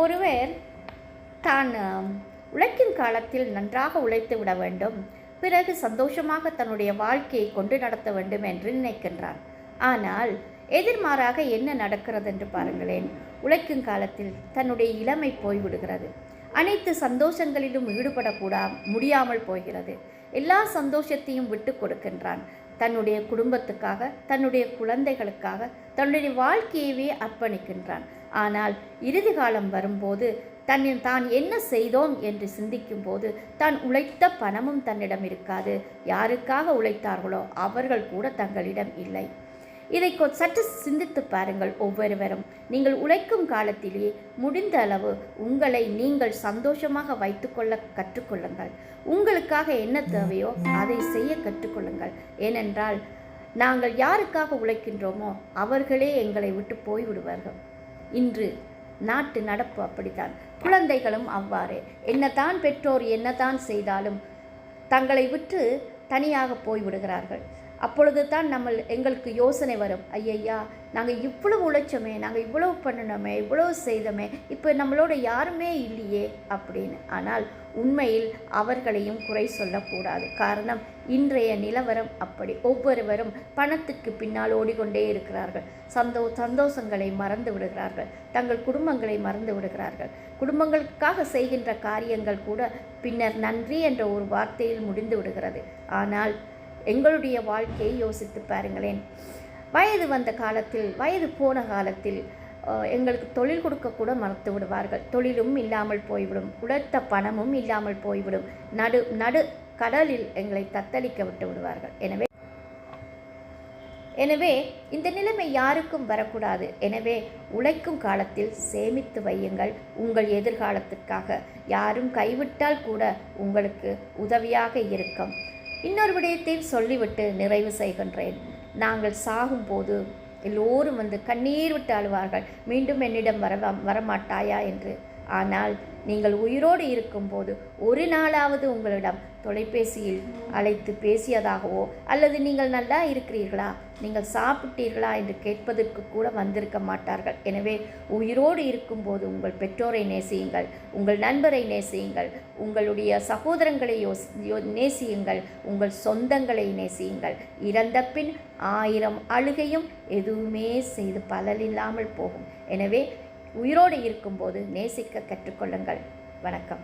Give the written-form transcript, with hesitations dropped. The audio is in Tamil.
ஒருவர் தான் உழைக்கும் காலத்தில் நன்றாக உழைத்து விட வேண்டும், பிறகு சந்தோஷமாக தன்னுடைய வாழ்க்கையை கொண்டு நடத்த வேண்டும் என்று நினைக்கின்றான். ஆனால் எதிர்மாறாக என்ன நடக்கிறது என்று பாருங்களேன். உழைக்கும் காலத்தில் தன்னுடைய இளமை போய்விடுகிறது. அனைத்து சந்தோஷங்களிலும் முடியாமல் போகிறது. எல்லா சந்தோஷத்தையும் விட்டு கொடுக்கின்றான். தன்னுடைய குடும்பத்துக்காக, தன்னுடைய குழந்தைகளுக்காக, தன்னுடைய வாழ்க்கையவே அர்ப்பணிக்கின்றான். ஆனால் இறுதி காலம் வரும்போது தான் என்ன செய்தோம் என்று சிந்திக்கும் போது தான் உழைத்த பணமும் தன்னிடம் இருக்காது. யாருக்காக உழைத்தார்களோ அவர்கள் கூட தங்களிடம் இல்லை. இதை சற்று சிந்தித்து பாருங்கள். ஒவ்வொருவரும் நீங்கள் உழைக்கும் காலத்திலேயே முடிந்த அளவு உங்களை நீங்கள் சந்தோஷமாக வைத்துக்கொள்ள கற்றுக்கொள்ளுங்கள். உங்களுக்காக என்ன தேவையோ அதை செய்ய கற்றுக்கொள்ளுங்கள். ஏனென்றால் நாங்கள் யாருக்காக உழைக்கின்றோமோ அவர்களே எங்களை விட்டு போய்விடுவார்கள். இன்று நாட்டு நடப்பு அப்படித்தான். குழந்தைகளும் அவ்வாறே. என்னதான் பெற்றோர் என்னதான் செய்தாலும் தங்களை விட்டு தனியாக போய்விடுகிறார்கள். அப்பொழுது தான் எங்களுக்கு யோசனை வரும், ஐயா நாங்கள் இவ்வளவு உழைச்சோமே, நாங்கள் இவ்வளவு பண்ணினோமே, இவ்வளவு செய்தோமே, இப்போ நம்மளோட யாருமே இல்லையே அப்படின்னு. ஆனால் உண்மையில் அவர்களையும் குறை சொல்லக்கூடாது. காரணம் இன்றைய நிலவரம் அப்படி. ஒவ்வொருவரும் பணத்துக்கு பின்னால் ஓடிக்கொண்டே இருக்கிறார்கள். சந்தோஷங்களை மறந்து விடுகிறார்கள். தங்கள் குடும்பங்களை மறந்து விடுகிறார்கள். குடும்பங்களுக்காக செய்கின்ற காரியங்கள் கூட பின்னர் நன்றி என்ற ஒரு வார்த்தையில் முடிந்து விடுகிறது. ஆனால் எங்களுடைய வாழ்க்கையை யோசித்து பாருங்களேன். வயது போன காலத்தில் எங்களுக்கு தொழில் கொடுக்கக்கூட மறுத்து விடுவார்கள். தொழிலும் இல்லாமல் போய்விடும், உழைத்த பணமும் இல்லாமல் போய்விடும். நடு கடலில் எங்களை தத்தளிக்க விட்டு விடுவார்கள். எனவே இந்த நிலைமை யாருக்கும் வரக்கூடாது. எனவே உழைக்கும் காலத்தில் சேமித்து வையுங்கள், உங்கள் எதிர்காலத்திற்காக. யாரும் கைவிட்டால் கூட உங்களுக்கு உதவியாக இருக்கும். இன்னொரு விடயத்தையும் சொல்லிவிட்டு நிறைவு செய்கின்றேன். நாங்கள் சாகும்போது எல்லோரும் கண்ணீர் விட்டு அழுவார்கள், மீண்டும் என்னிடம் வரமாட்டாயா என்று. ஆனால் நீங்கள் உயிரோடு இருக்கும்போது ஒரு நாளாவது உங்களிடம் தொலைபேசியில் அழைத்து பேசியதாகவோ அல்லது நீங்கள் நல்லா இருக்கிறீர்களா, நீங்கள் சாப்பிட்டீர்களா என்று கேட்பதற்கு கூட வந்திருக்க மாட்டார்கள். எனவே உயிரோடு இருக்கும்போது உங்கள் பெற்றோரை நேசியுங்கள், உங்கள் நண்பரை நேசியுங்கள், உங்களுடைய சகோதரங்களை நேசியுங்கள், உங்கள் சொந்தங்களை நேசியுங்கள். இறந்த பின் 1000 அழுகையும் எதுவுமே செய்து பலனில்லாமல் போகும். எனவே உயிரோடு இருக்கும்போது நேசிக்க கற்றுக்கொள்ளுங்கள். வணக்கம்.